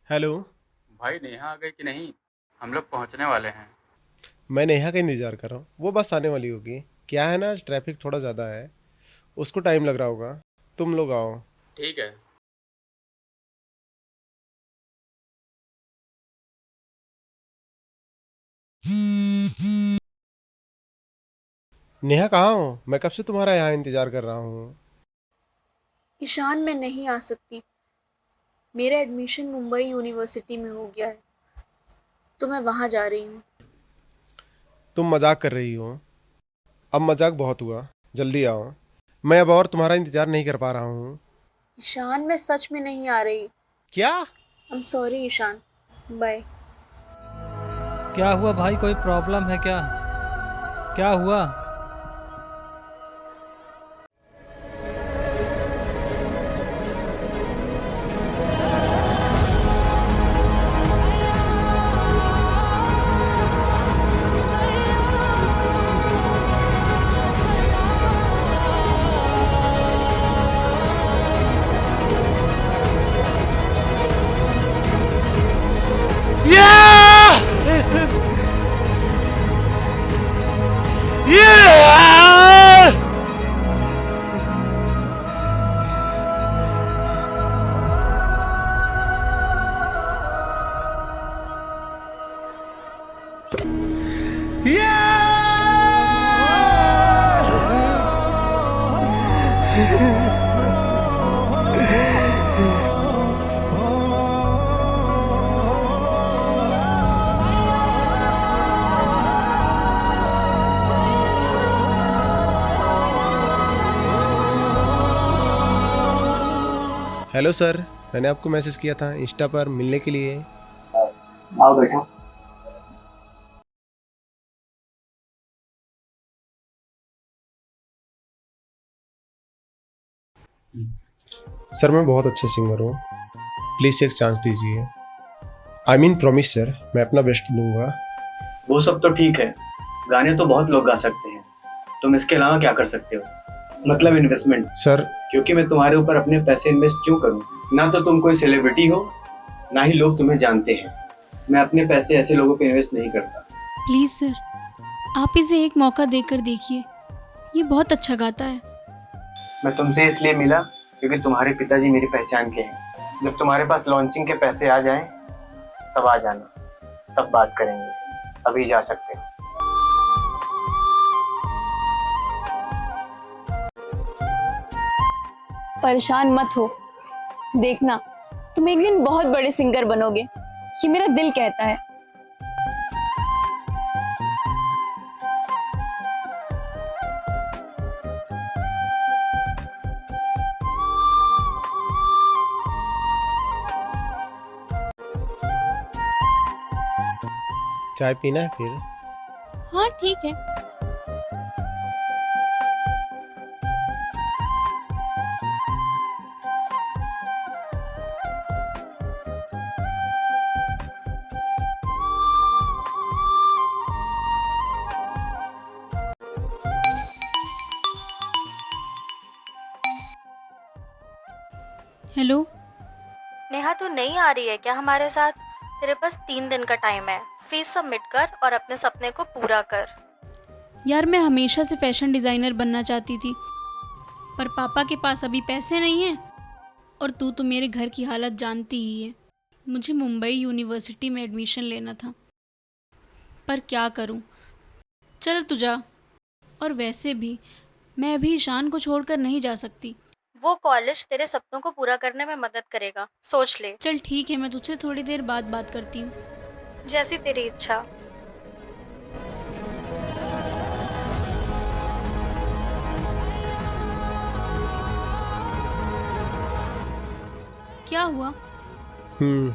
Hello. भाई नेहा आ गई कि नहीं? हम लोग पहुंचने वाले हैं। मैं नेहा का इंतज़ार कर रहा हूँ, वो बस आने वाली होगी। क्या है ना, आज ट्रैफिक थोड़ा ज़्यादा है, उसको टाइम लग रहा होगा। तुम लोग आओ। ठीक है। नेहा कहाँ हो? मैं कब से तुम्हारा यहाँ इंतज़ार कर रहा हूँ। ईशान, मैं नहीं आ सकती। मेरा एडमिशन मुंबई यूनिवर्सिटी में हो गया है, तो मैं वहाँ जा रही हूँ। तुम मजाक कर रही हो? अब मजाक बहुत हुआ, जल्दी आओ। मैं अब और तुम्हारा इंतज़ार नहीं कर पा रहा हूँ। ईशान, मैं सच में नहीं आ रही। क्या? I am sorry Ishaan. Bye. क्या हुआ भाई, कोई प्रॉब्लम है क्या? क्या हुआ? हेलो सर, मैंने आपको मैसेज किया था इंस्टा पर मिलने के लिए। आओ बेटा। सर मैं बहुत अच्छा सिंगर हूँ, प्लीज़ एक चांस दीजिए। आई मीन प्रॉमिस सर, मैं अपना बेस्ट दूंगा। वो सब तो ठीक है, गाने तो बहुत लोग गा सकते हैं। तुम इसके अलावा क्या कर सकते हो? मतलब इन्वेस्टमेंट। सर। क्योंकि मैं तुम्हारे ऊपर अपने पैसे इन्वेस्ट क्यों करूं? ना तो तुम कोई सेलिब्रिटी हो, ना ही लोग तुम्हें जानते हैं। मैं अपने पैसे ऐसे लोगों पे इन्वेस्ट नहीं करता। प्लीज़ सर, आप इसे एक मौका देकर देखिए। ये बहुत अच्छा गाता है। मैं तुमसे इसलिए मिला क्योंकि तुम्हारे पिताजी मेरी पहचान के हैं। जब तुम्हारे पास लॉन्चिंग के पैसे आ जाएं, तब आ जाना, तब बात करेंगे। अभी जा सकते हो। परेशान मत हो, देखना तुम एक दिन बहुत बड़े सिंगर बनोगे। ये मेरा दिल कहता है। चाय पीना है फिर? हाँ ठीक है। हेलो। नेहा, तू नहीं आ रही है क्या हमारे साथ? तेरे पास 3 दिन का टाइम है। फीस सबमिट कर और अपने सपने को पूरा कर। यार मैं हमेशा से फैशन डिज़ाइनर बनना चाहती थी, पर पापा के पास अभी पैसे नहीं हैं। और तू तो मेरे घर की हालत जानती ही है। मुझे मुंबई यूनिवर्सिटी में एडमिशन लेना था, पर क्या करूं। चल तू जा। और वैसे भी मैं अभी ईशान को छोड़कर नहीं जा सकती। वो कॉलेज तेरे सपनों को पूरा करने में मदद करेगा, सोच ले। चल ठीक है, मैं तुझसे थोड़ी देर बाद बात करती हूँ। जैसी तेरी इच्छा। क्या हुआ? हम्म।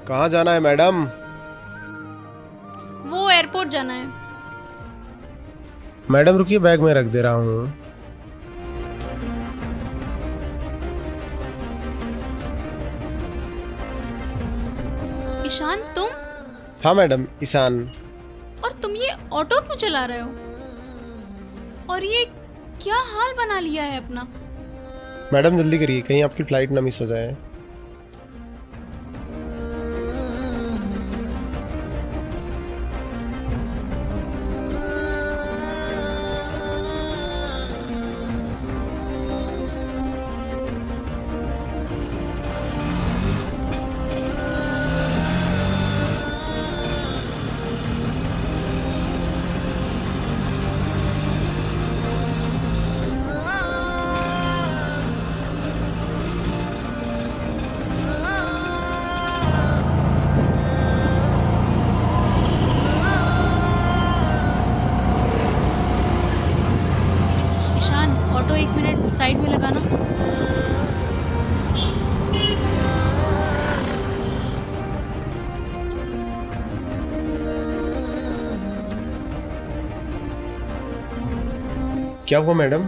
कहाँ जाना है मैडम? वो एयरपोर्ट जाना है। मैडम रुकिए, बैग में रख दे रहा हूँ। ईशान तुम? हाँ मैडम, ईशान। और तुम ये ऑटो क्यों चला रहे हो? और ये क्या हाल बना लिया है अपना? मैडम जल्दी करिए, कहीं आपकी फ्लाइट ना मिस हो जाए। ईशान ऑटो 1 मिनट साइड में लगाना। क्या हुआ मैडम?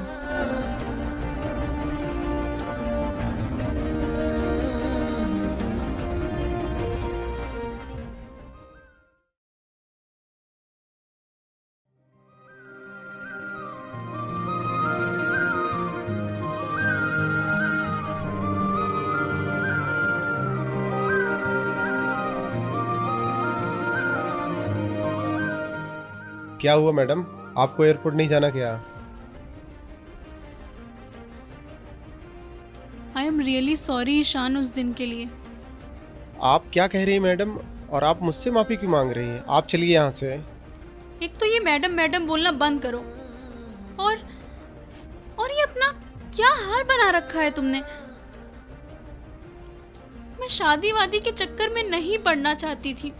क्या हुआ मैडम? आपको एयरपोर्ट नहीं जाना क्या? I am really sorry Ishaan उस दिन के लिए। आप क्या कह रही हैं मैडम? और आप मुझसे माफ़ी क्यों मांग रही हैं? आप चलिए यहाँ से। एक तो ये मैडम मैडम बोलना बंद करो, और ये अपना क्या हाल बना रखा है तुमने। मैं शादी वादी के चक्कर में नहीं पड़ना चाहती थी,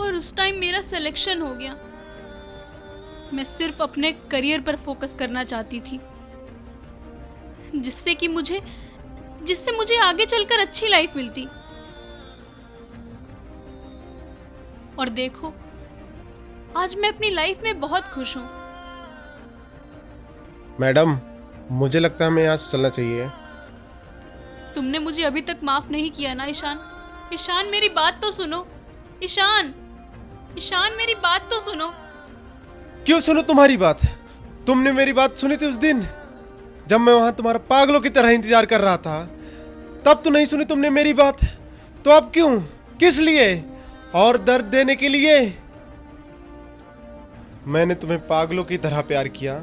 और उस टाइम मेरा सिलेक्शन हो गया। मैं सिर्फ अपने करियर पर फोकस करना चाहती थी, जिससे मुझे आगे चलकर अच्छी लाइफ मिलती। और देखो आज मैं अपनी लाइफ में बहुत खुश हूँ। मैडम मुझे लगता है हमें यहाँ से चलना चाहिए। तुमने मुझे अभी तक माफ नहीं किया ना ईशान। ईशान मेरी बात तो सुनो। ईशान मेरी बात तो सुनो। क्यों सुनो तुम्हारी बात? तुमने मेरी बात सुनी थी उस दिन जब मैं वहां तुम्हारा पागलों की तरह इंतजार कर रहा था? तब तो नहीं सुनी तुमने मेरी बात, तो अब क्यों? किस लिए? और दर्द देने के लिए? मैंने तुम्हें पागलों की तरह प्यार किया।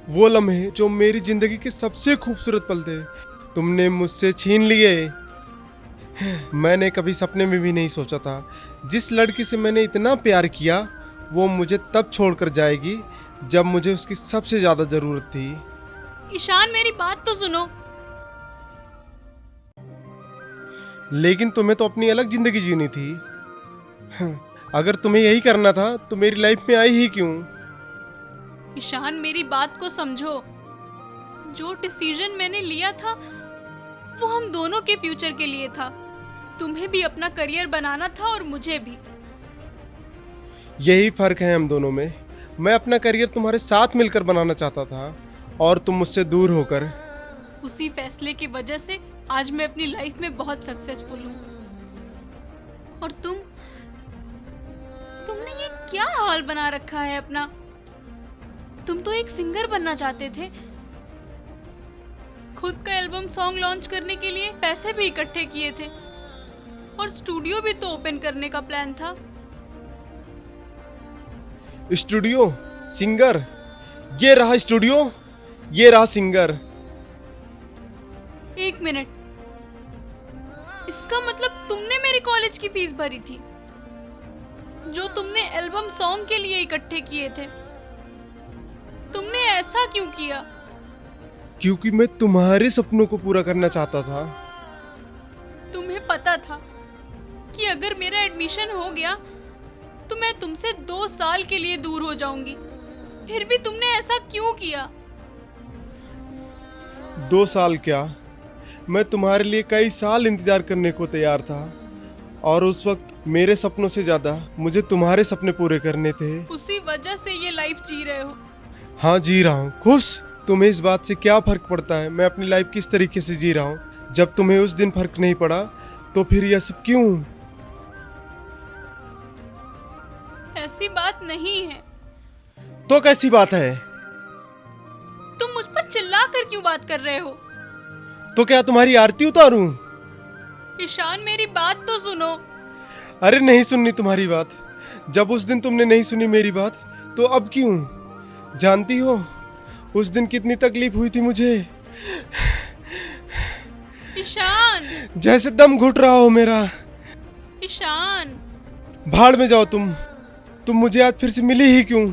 वो लम्हे जो मेरी जिंदगी के सबसे खूबसूरत पल थे, तुमने मुझसे छीन लिए। मैंने कभी सपने में भी नहीं सोचा था जिस लड़की से मैंने इतना प्यार किया वो मुझे तब छोड़कर जाएगी जब मुझे उसकी सबसे ज्यादा जरूरत थी। ईशान मेरी बात तो सुनो। लेकिन तुम्हें तो अपनी अलग जिंदगी जीनी थी। अगर तुम्हें यही करना था तो मेरी लाइफ में आई ही क्यों? ईशान मेरी बात को समझो। जो डिसीजन मैंने लिया था वो हम दोनों के फ्यूचर के लिए था। तुम्हें भी अपना करियर बनाना था और मुझे भी। यही फर्क है हम दोनों में। मैं अपना करियर तुम्हारे साथ मिलकर बनाना चाहता था और तुम मुझसे दूर होकर। उसी फैसले की वजह से आज मैं अपनी लाइफ में बहुत सक्सेसफुल हूँ। और तुमने ये क्या हाल बना रखा है अपना। तुम तो एक सिंगर बनना चाहते थे, खुद का एल्बम सॉन्ग लॉन्च करने के लिए पैसे भी इकट्ठे किए थे और स्टूडियो भी तो ओपन करने का प्लान था। स्टूडियो, सिंगर, ये रहा स्टूडियो, ये रहा सिंगर। एक मिनट, इसका मतलब तुमने मेरी कॉलेज की फीस भरी थी जो तुमने एल्बम सॉन्ग के लिए इकट्ठे किए थे। तुमने ऐसा क्यों किया? क्योंकि मैं तुम्हारे सपनों को पूरा करना चाहता था। तुम्हें पता था कि अगर मेरा एडमिशन हो गया तो मैं तुमसे 2 साल के लिए दूर हो जाऊंगी, फिर भी तुमने ऐसा क्यों किया? 2 साल क्या, मैं तुम्हारे लिए कई साल इंतजार करने को तैयार था और उस वक्त मेरे सपनों से ज्यादा मुझे तुम्हारे सपने पूरे करने थे। उसी वजह से ये लाइफ जी रहे हो। हाँ, जी रहा हूँ। खुश? तुम्हें इस बात से क्या फर्क पड़ता है मैं अपनी लाइफ किस तरीके से जी रहा हूँ? जब तुम्हें उस दिन फर्क नहीं पड़ा तो फिर यह सब क्यों? ऐसी बात नहीं है। तो कैसी बात है? तुम मुझ पर चिल्ला कर क्यों बात कर रहे हो? तो क्या तुम्हारी आरती उतारूं? ईशान, मेरी बात तो सुनो। अरे नहीं सुननी तुम्हारी बात। जब उस दिन तुमने नहीं सुनी मेरी बात तो अब क्यों? जानती हो उस दिन कितनी तकलीफ हुई थी मुझे। ईशान, जैसे दम घुट रहा हो मेरा। ईशान, भाड़ में जाओ तुम मुझे आज फिर से मिली ही क्यों?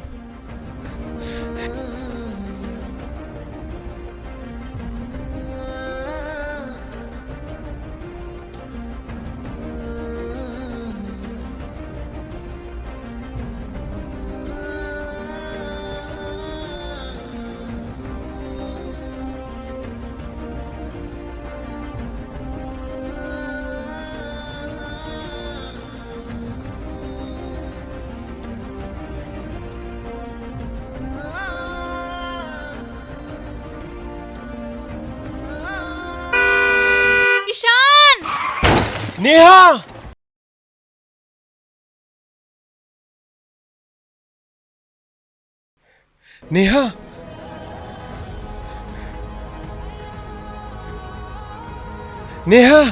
Ishaan! Neha! Neha! Neha!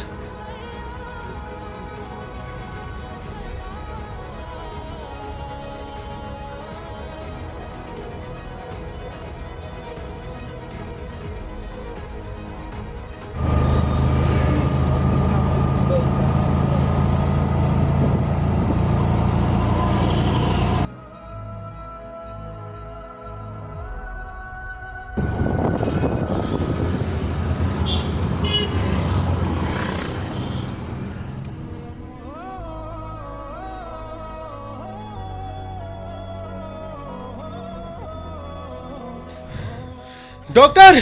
Doctor!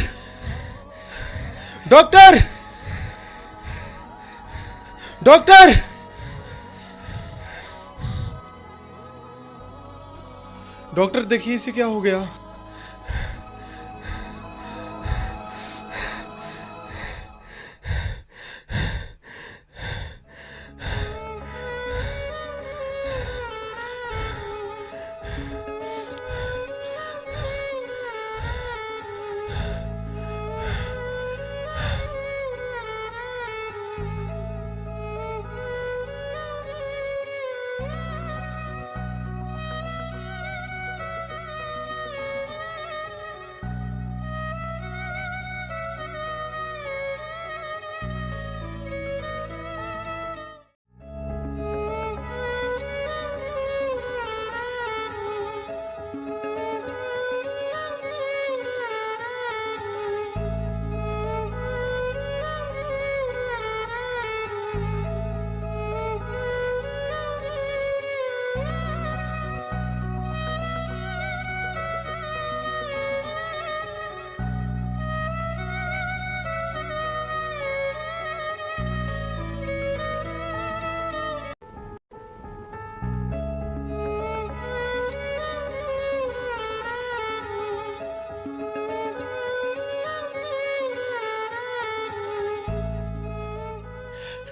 Doctor! Doctor! Doctor, देखिए इसे क्या हो गया?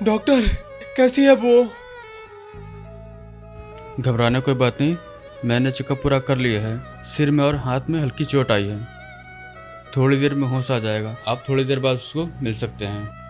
डॉक्टर, कैसी है वो? घबराने कोई बात नहीं, मैंने चेकअप पूरा कर लिया है। सिर में और हाथ में हल्की चोट आई है। थोड़ी देर में होश आ जाएगा, आप थोड़ी देर बाद उसको मिल सकते हैं।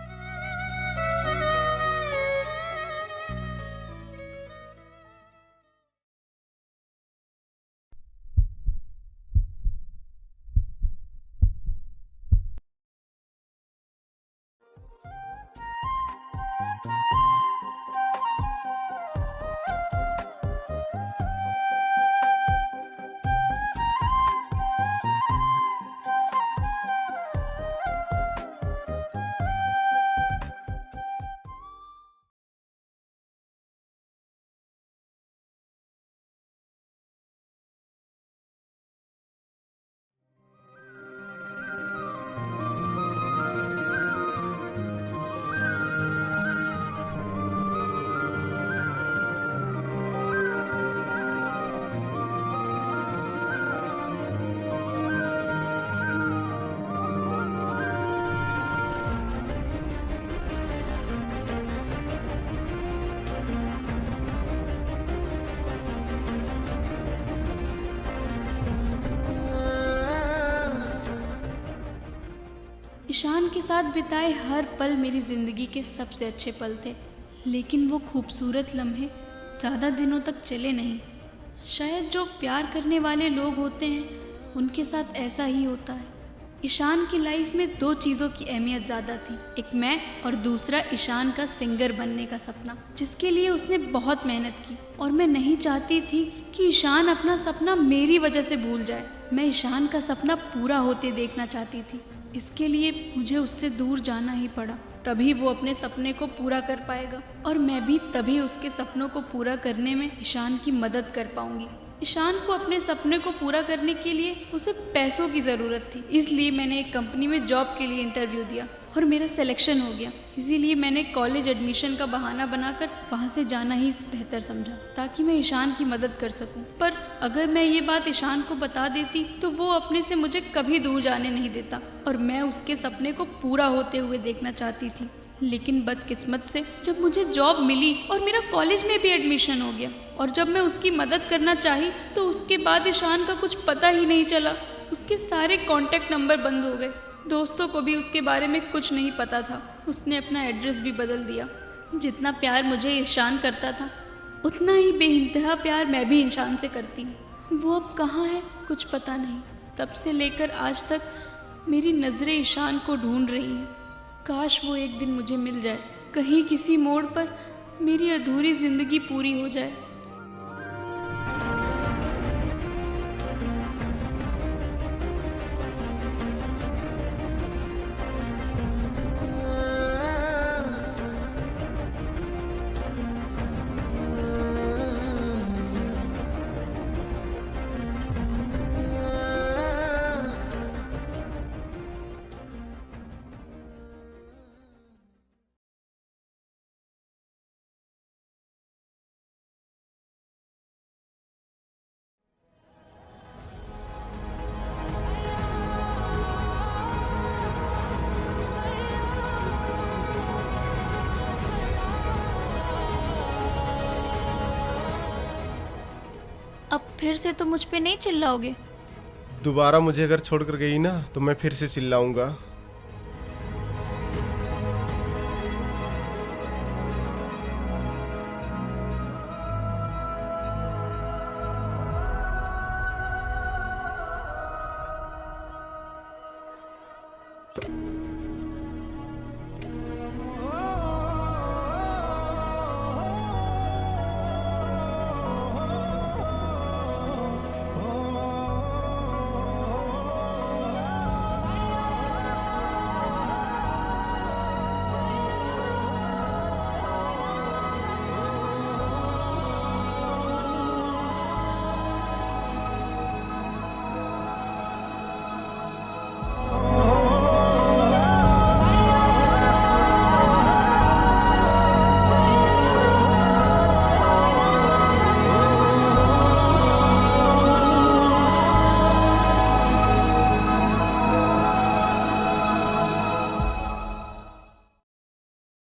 ईशान के साथ बिताए हर पल मेरी ज़िंदगी के सबसे अच्छे पल थे, लेकिन वो खूबसूरत लम्हे ज़्यादा दिनों तक चले नहीं। शायद जो प्यार करने वाले लोग होते हैं उनके साथ ऐसा ही होता है। ईशान की लाइफ में दो चीज़ों की अहमियत ज़्यादा थी, एक मैं और दूसरा ईशान का सिंगर बनने का सपना, जिसके लिए उसने बहुत मेहनत की। और मैं नहीं चाहती थी कि ईशान अपना सपना मेरी वजह से भूल जाए। मैं ईशान का सपना पूरा होते देखना चाहती थी। इसके लिए मुझे उससे दूर जाना ही पड़ा, तभी वो अपने सपने को पूरा कर पाएगा और मैं भी तभी उसके सपनों को पूरा करने में ईशान की मदद कर पाऊंगी। ईशान को अपने सपने को पूरा करने के लिए उसे पैसों की ज़रूरत थी, इसलिए मैंने एक कंपनी में जॉब के लिए इंटरव्यू दिया और मेरा सिलेक्शन हो गया। इसीलिए मैंने कॉलेज एडमिशन का बहाना बनाकर वहाँ से जाना ही बेहतर समझा, ताकि मैं ईशान की मदद कर सकूं। पर अगर मैं ये बात ईशान को बता देती तो वो अपने से मुझे कभी दूर जाने नहीं देता और मैं उसके सपने को पूरा होते हुए देखना चाहती थी। लेकिन बदकिस्मत से जब मुझे जॉब मिली और मेरा कॉलेज में भी एडमिशन हो गया और जब मैं उसकी मदद करना चाही तो उसके बाद ईशान का कुछ पता ही नहीं चला। उसके सारे कॉन्टैक्ट नंबर बंद हो गए, दोस्तों को भी उसके बारे में कुछ नहीं पता था। उसने अपना एड्रेस भी बदल दिया। जितना प्यार मुझे ईशान करता था उतना ही बेइंतहा प्यार मैं भी ईशान से करती हूँ। वो अब कहाँ है कुछ पता नहीं। तब से लेकर आज तक मेरी नज़रें ईशान को ढूंढ रही हैं। काश वो एक दिन मुझे मिल जाए, कहीं किसी मोड़ पर मेरी अधूरी ज़िंदगी पूरी हो जाए। अब फिर से तो मुझ पे नहीं चिल्लाओगे? दोबारा मुझे अगर छोड़कर गई ना तो मैं फिर से चिल्लाऊंगा।